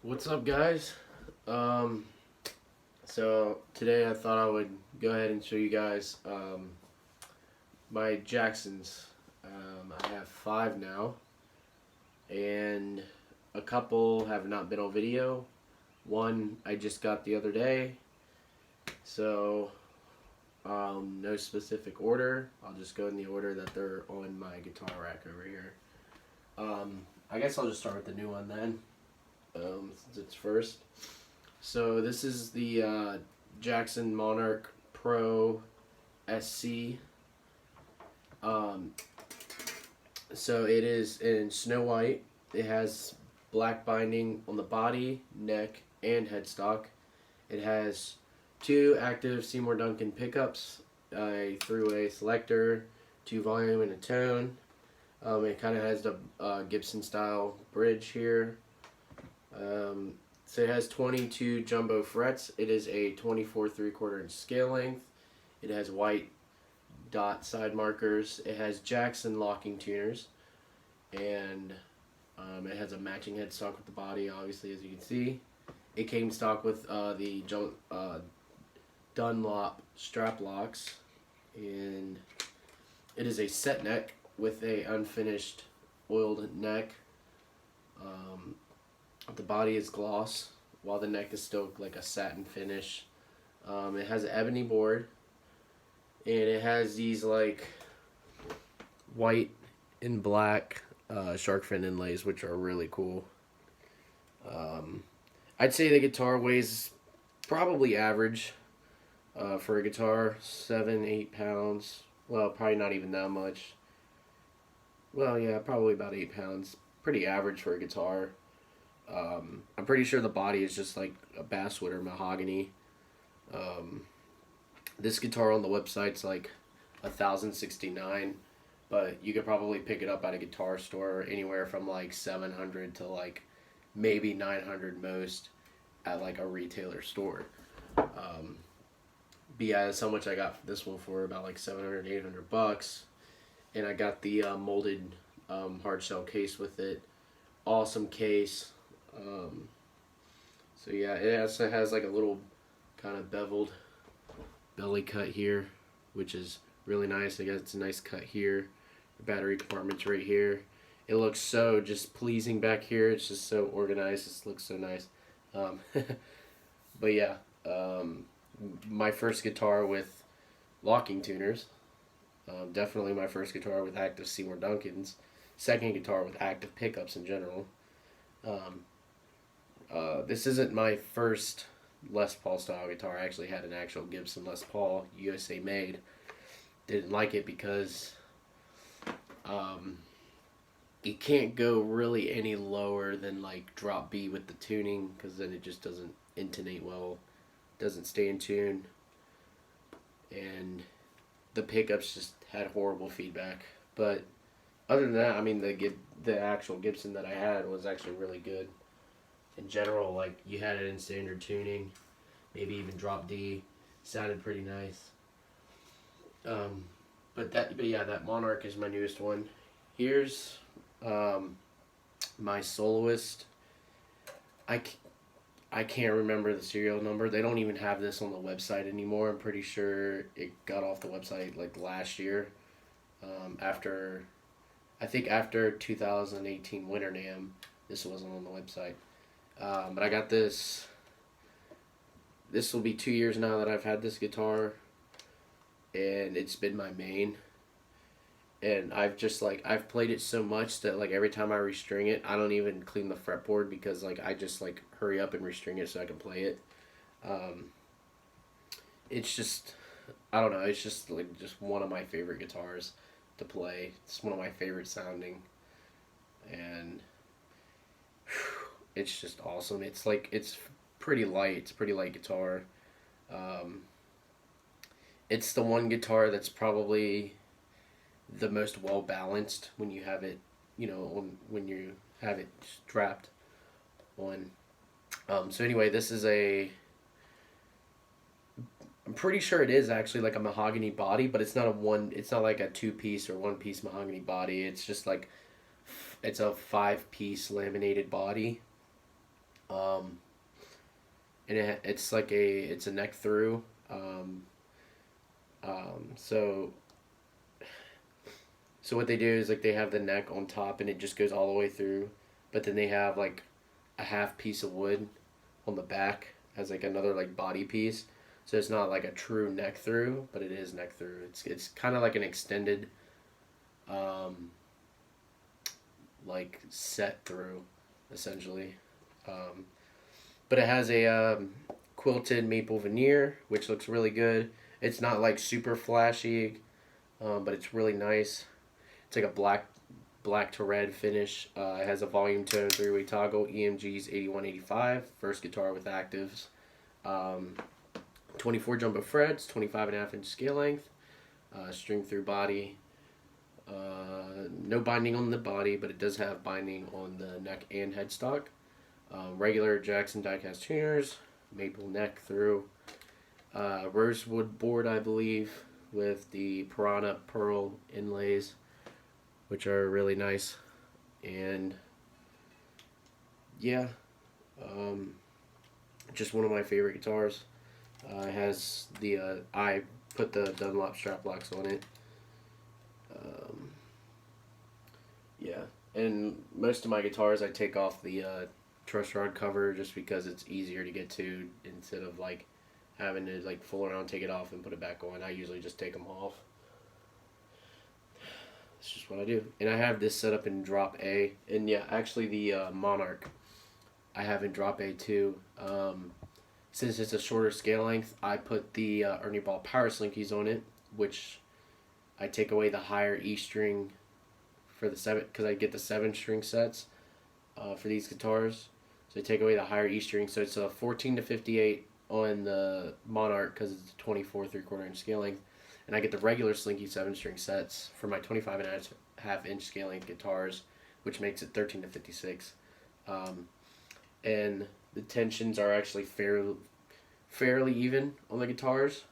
What's up, guys? So today I thought I would go ahead and show you guys my Jacksons. I have 5 now, and a couple have not been on video. One I just got the other day, so no specific order. I'll just go in the order that they're on my guitar rack over here. I guess I'll just start with the new one then, since it's first. So this is the Jackson Monarch Pro SE. So it is in snow white. It has black binding on the body, neck, and headstock. It has 2 active Seymour Duncan pickups, a 3-way selector, 2 volume and a tone. It kind of has the Gibson style bridge here. So it has 22 jumbo frets. It is a 24 3/4 inch scale length. It has white dot side markers. It has Jackson locking tuners, and it has a matching headstock with the body, obviously, as you can see. It came stock with the Dunlop strap locks, and it is a set neck with a unfinished oiled neck. The body is gloss, while the neck is still like a satin finish. It has an ebony board, and it has these like white and black shark fin inlays, which are really cool. I'd say the guitar weighs probably average for a guitar, 7-8 pounds. Well, probably not even that much. Well, yeah, probably about 8 pounds. Pretty average for a guitar. I'm pretty sure the body is just like a basswood or mahogany. This guitar on the website's like $1,069, but you could probably pick it up at a guitar store anywhere from like 700 to like maybe 900 most at like a retailer store. But yeah, that's how much I got this one for, about like 700, 800 bucks. And I got the molded hard shell case with it. Awesome case. So yeah, it also has like a little kind of beveled belly cut here, which is really nice. I guess it's a nice cut here. The battery compartment's right here. It looks so just pleasing back here. It's just so organized. It looks so nice. But yeah, my first guitar with locking tuners. Definitely my first guitar with active Seymour Duncans. Second guitar with active pickups in general. This isn't my first Les Paul style guitar. I actually had an actual Gibson Les Paul, USA made. Didn't like it because you can't go really any lower than like drop B with the tuning, because then it just doesn't intonate well, doesn't stay in tune, and the pickups just had horrible feedback. But other than that, I mean, the actual Gibson that I had was actually really good. In general, like, you had it in standard tuning, maybe even drop D, sounded pretty nice. But yeah, that Monarch is my newest one. Here's my Soloist. I can't remember the serial number. They don't even have this on the website anymore. I'm pretty sure it got off the website like last year. I think after 2018 Winter NAMM, this wasn't on the website. But I got this. This will be 2 years now that I've had this guitar, and it's been my main. And I've played it so much that like every time I restring it, I don't even clean the fretboard, because like I just like hurry up and restring it so I can play it. It's just, I don't know, it's just like just one of my favorite guitars to play. It's one of my favorite sounding, and it's just awesome. It's like, it's pretty light. It's a pretty light guitar. It's the one guitar that's probably the most well balanced when you have it, when you have it strapped on. So anyway, this is I'm pretty sure it is actually like a mahogany body, but it's not like a 2-piece or 1-piece mahogany body. It's just like, it's a 5-piece laminated body. And it's a neck through. So what they do is like they have the neck on top and it just goes all the way through, but then they have like a half piece of wood on the back as like another like body piece. So it's not like a true neck through, but it is neck through. It's kind of like an extended, like set through, essentially. But it has a quilted maple veneer, which looks really good. It's not like super flashy, but it's really nice. It's like a black to red finish. It has a volume tone 3-way toggle, EMG's 8185, first guitar with actives. 24 jumbo frets, 25.5-inch scale length, string through body. No binding on the body, but it does have binding on the neck and headstock. Regular Jackson diecast tuners, maple neck through. Rosewood board, I believe, with the piranha pearl inlays, which are really nice. And yeah, just one of my favorite guitars. It has the I put the Dunlop strap locks on it. Yeah, and most of my guitars I take off the truss rod cover just because it's easier to get to instead of like having to like fool around, take it off, and put it back on. I usually just take them off. It's just what I do. And I have this set up in drop A. And yeah, actually the Monarch, I have in drop A too. Since it's a shorter scale length, I put the Ernie Ball Power Slinkies on it, which I take away the higher E string for the 7, because I get the 7-string sets for these guitars. So I take away the higher E string. So it's a 14 to 58 on the Monarch because it's a 24 3/4-inch scale length. And I get the regular Slinky 7-string sets for my 25.5-inch scale length guitars, which makes it 13 to 56. And the tensions are actually fairly even on the guitars.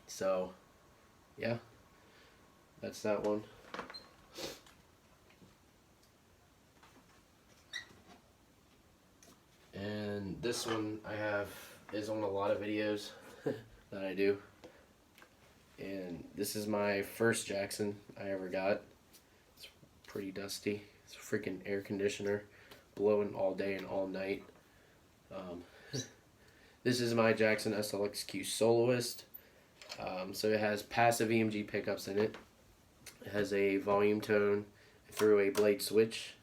So, yeah, that's that one. And this one I have is on a lot of videos that I do. And this is my first Jackson I ever got. It's pretty dusty. It's a freaking air conditioner blowing all day and all night. This is my Jackson SLX-Q Soloist. So it has passive EMG pickups in it. It has a volume tone through a blade switch.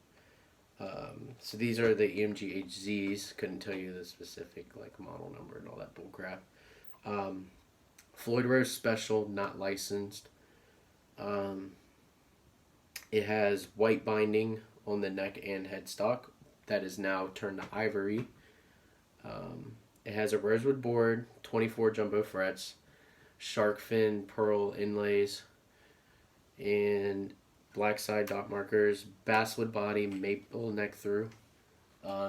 So these are the MGH Zs. Couldn't tell you the specific like model number and all that bull crap. Floyd Rose Special, not licensed. It has white binding on the neck and headstock that is now turned to ivory. It has a rosewood board, 24 jumbo frets, shark fin pearl inlays, and black side dot markers, basswood body, maple neck through.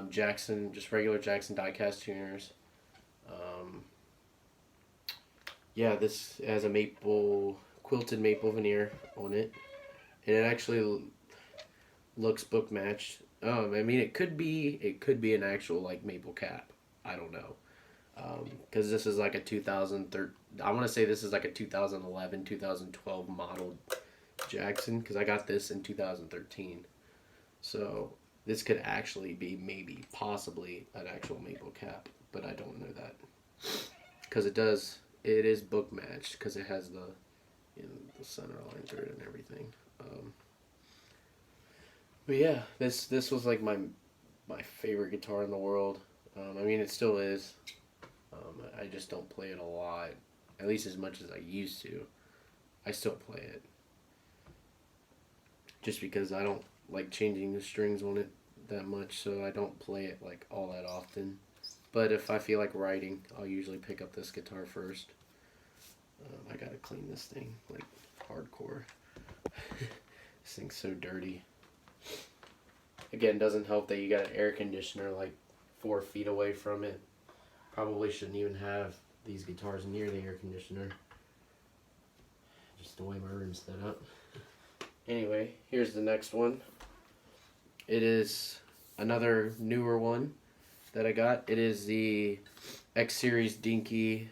Jackson, just regular Jackson diecast tuners. Yeah, this has a quilted maple veneer on it, and it actually looks book matched. I mean, it could be an actual like maple cap. I don't know, because this is like a 2013. I want to say this is like a 2011, 2012 modeled Jackson, because I got this in 2013. So this could actually be possibly an actual maple cap, but I don't know that because it is book matched because it has the the center line through it and everything. But yeah, this was like my favorite guitar in the world. I mean, it still is. I just don't play it a lot, at least as much as I used to. I still play it just because I don't like changing the strings on it that much, so I don't play it like all that often. But if I feel like writing, I'll usually pick up this guitar first. I gotta clean this thing like hardcore. This thing's so dirty. Again, doesn't help that you got an air conditioner like 4 feet away from it. Probably shouldn't even have these guitars near the air conditioner. Just the way my room's set up. Anyway, here's the next one. It is another newer one that I got. It is the X Series Dinky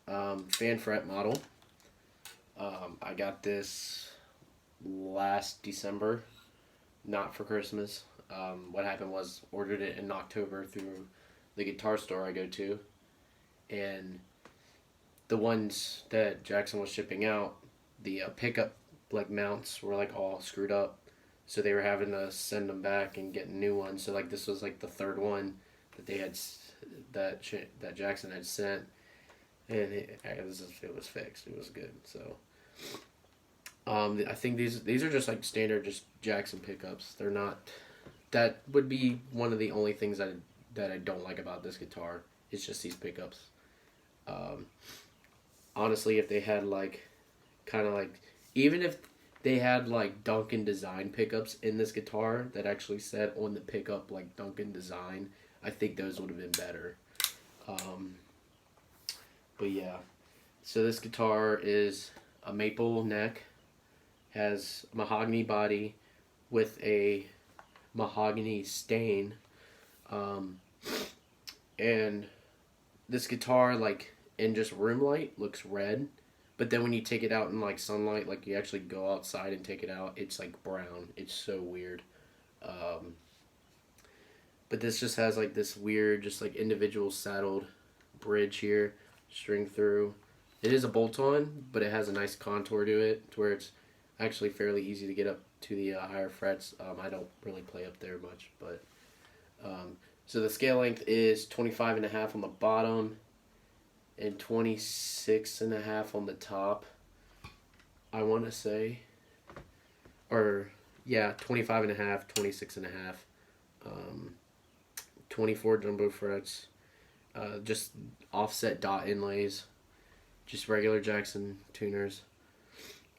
fan fret model. I got this last December, not for Christmas. What happened was ordered it in October through the guitar store I go to, and the ones that Jackson was shipping out, the pickup like mounts were like all screwed up, so they were having to send them back and get new ones. So like this was like the third one that they had that Jackson had sent, and it was fixed. It was good. So I think these are just like standard just Jackson pickups. They're not. That would be one of the only things that I don't like about this guitar. It's just these pickups. Honestly, if they had like kind of like, even if they had like Duncan design pickups in this guitar that actually said on the pickup like Duncan design, I think those would have been better. But yeah, so this guitar is a maple neck, has a mahogany body with a mahogany stain, and this guitar like in just room light looks red, but then when you take it out in like sunlight, like you actually go outside and take it out, it's like brown. It's so weird. But this just has like this weird just like individual saddled bridge here, string through. It is a bolt-on, but it has a nice contour to it to where it's actually fairly easy to get up to the higher frets. I don't really play up there much, but so the scale length is 25.5 on the bottom and 26.5 on the top, I want to say, or yeah, 25.5, 26.5, 24 jumbo frets, just offset dot inlays, just regular Jackson tuners.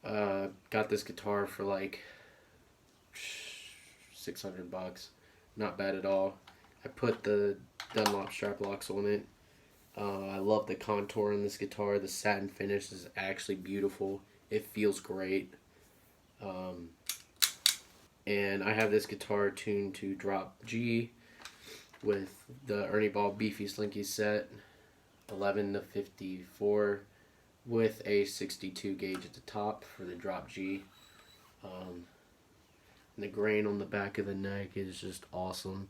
Got this guitar for like $600, not bad at all. I put the Dunlop strap locks on it. I love the contour on this guitar. The satin finish is actually beautiful. It feels great. And I have this guitar tuned to drop G with the Ernie Ball Beefy Slinky set, 11 to 54, with a 62 gauge at the top for the drop G. And the grain on the back of the neck is just awesome.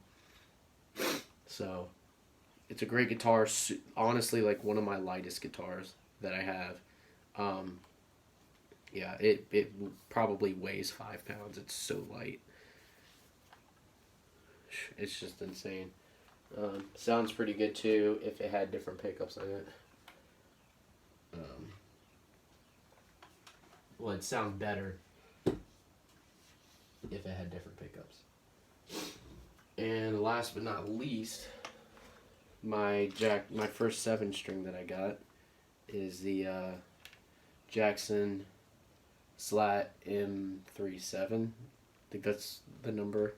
So it's a great guitar. Honestly, like one of my lightest guitars that I have. Yeah, it probably weighs 5 pounds. It's so light. It's just insane. Sounds pretty good too if it had different pickups in it. Well, it'd sound better if it had different pickups. And last but not least, my first 7-string that I got is the Jackson Slat M37. I think that's the number.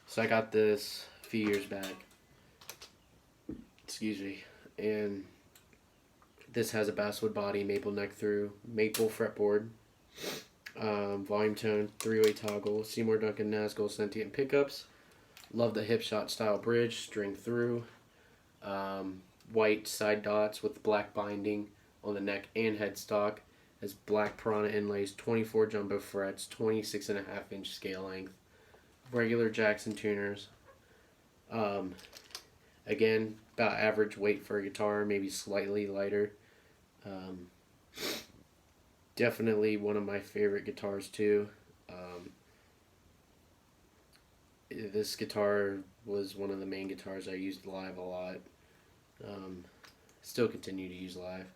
So I got this a few years back. Excuse me. And this has a basswood body, maple neck through, maple fretboard, volume tone, 3-way toggle, Seymour Duncan Nazgul Sentient pickups. Love the hip shot style bridge, string through, white side dots with black binding on the neck and headstock. Has black piranha inlays, 24 jumbo frets, 26.5-inch scale length, regular Jackson tuners. Again, about average weight for a guitar, maybe slightly lighter. Definitely one of my favorite guitars too. This guitar was one of the main guitars I used live a lot. Still continue to use live.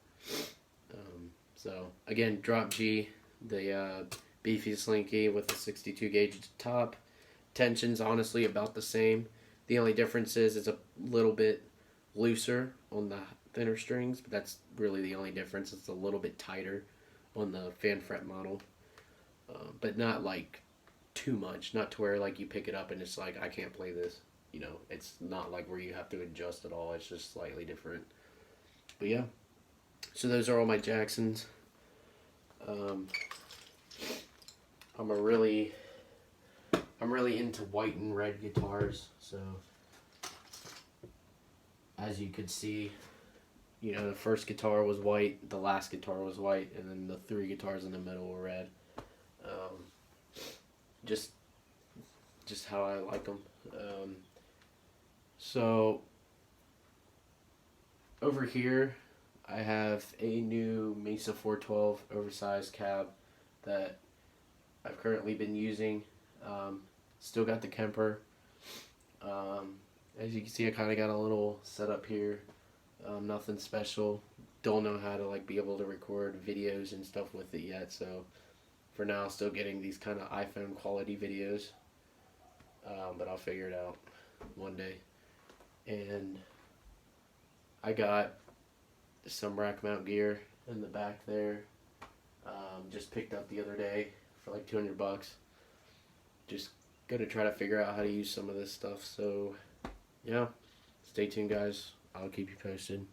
So again, drop G, the Beefy Slinky with the 62 gauge at the top. Tension's honestly about the same. The only difference is it's a little bit looser on the thinner strings, but that's really the only difference. It's a little bit tighter on the fan fret model, but not like too much. Not to where like you pick it up and it's like, I can't play this. You know, it's not like where you have to adjust at all. It's just slightly different. But yeah, so those are all my Jacksons. I'm a really I'm really into white and red guitars, so as you could see, you know, the first guitar was white, the last guitar was white, and then the 3 guitars in the middle were red. Just how I like them. So over here, I have a new Mesa 412 oversized cab that I've currently been using. Still got the Kemper. As you can see, I kind of got a little setup here. Nothing special. Don't know how to like be able to record videos and stuff with it yet. So for now, still getting these kind of iPhone quality videos. But I'll figure it out one day. And I got some rack mount gear in the back there. Just picked up the other day for like $200. Just gonna try to figure out how to use some of this stuff. So yeah, stay tuned, guys. I'll keep you posted.